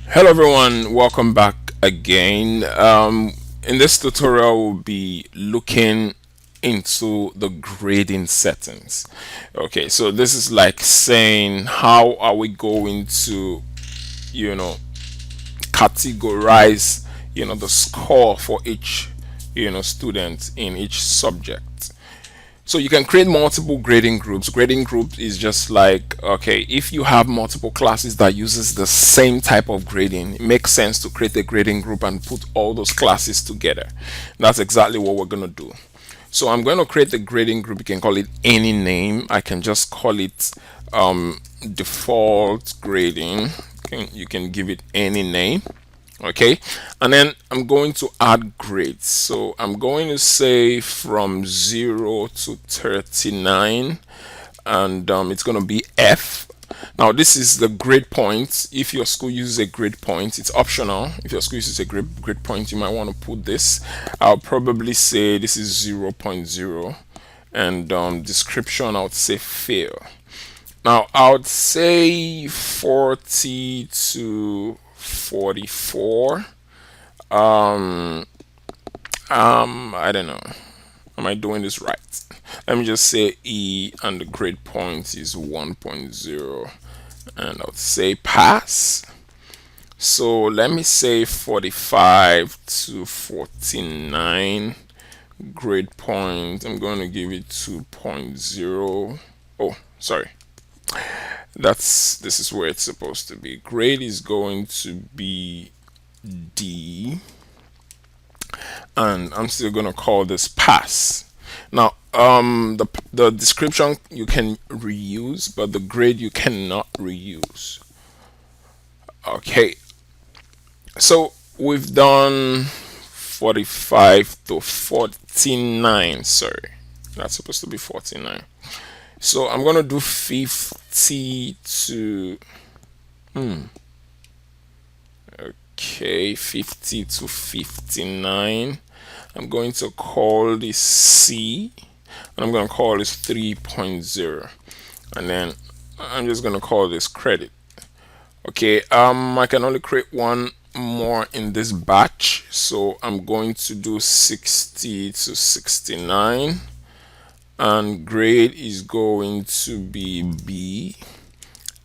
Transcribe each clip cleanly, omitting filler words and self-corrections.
Hello everyone, welcome back again. In this tutorial, we'll be looking into the grading settings. Okay, so this is like saying how are we going to, you know, categorize, the score for each, student in each subject. So you can create multiple grading groups. Grading group is just like, okay, if you have multiple classes that uses the same type of grading, it makes sense to create a grading group and put all those classes together. That's exactly what we're going to do. So I'm going to create the grading group. You can call it any name. I can just call it default grading. You can give it any name. Okay, and then I'm going to add grades. So I'm going to say from 0 to 39, and it's going to be F. Now this is the grade point. If your school uses a grade point, it's optional. If your school uses a grade point, you might want to put this. I'll probably say this is 0 0.0, and description I would say fail. Now I would say 40 to 44. I don't know. Am I doing this right? Let me just say E, and the grade point is 1.0, and I'll say pass. So let me say 45 to 49. Grade point, I'm going to give it 2.0. Oh, sorry. This is where it's supposed to be. Grade is going to be D, and I'm still going to call this pass. Now the description you can reuse, but the grade you cannot reuse. Okay, so we've done 45 to 49. Sorry, that's supposed to be 49. So I'm gonna do 50 to okay, 50 to 59. I'm going to call this C, and I'm going to call this 3.0, and then I'm just going to call this credit. Okay, I can only create one more in this batch, so I'm going to do 60 to 69, and grade is going to be B,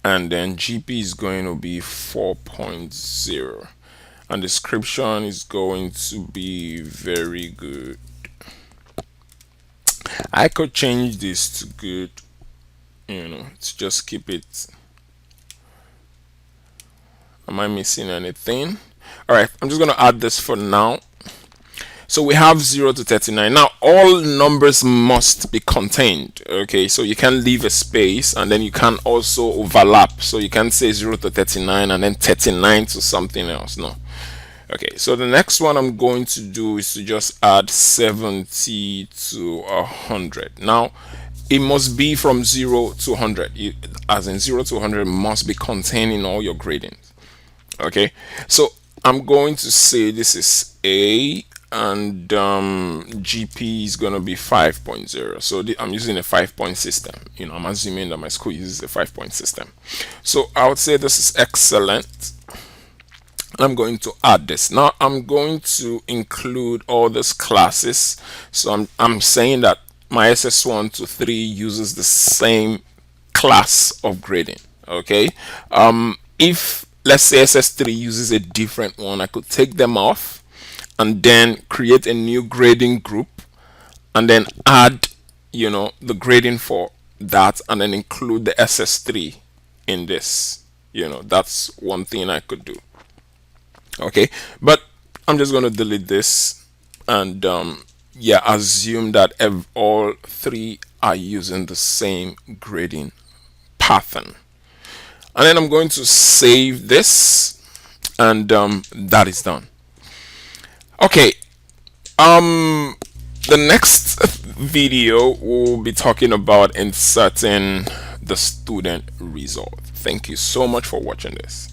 and then GP is going to be 4.0, and description is going to be very good. I could change this to good, to just keep it. Am I missing anything? All right, I'm just going to add this for now. So we have 0 to 39. Now all numbers must be contained. Okay, so you can leave a space, and then you can also overlap. So you can say 0 to 39 and then 39 to something else. No. Okay, so the next one I'm going to do is to just add 70 to 100. Now it must be from 0 to 100. As in 0 to 100 must be contained in all your gradings. Okay, so I'm going to say this is A, and GP is going to be 5.0. So I'm using a 5-point system. I'm assuming that my school uses a 5-point system. So I would say this is excellent. I'm going to add this. Now I'm going to include all these classes. So I'm saying that my SS1 to 3 uses the same class of grading. Okay, if let's say SS3 uses a different one, I could take them off and then create a new grading group, and then add the grading for that, and then include the SS3 in this. That's one thing I could do. Okay, but I'm just going to delete this, and yeah, assume that all three are using the same grading pattern, and then I'm going to save this, and that is done. Okay, the next video we'll be talking about inserting the student result. Thank you so much for watching this.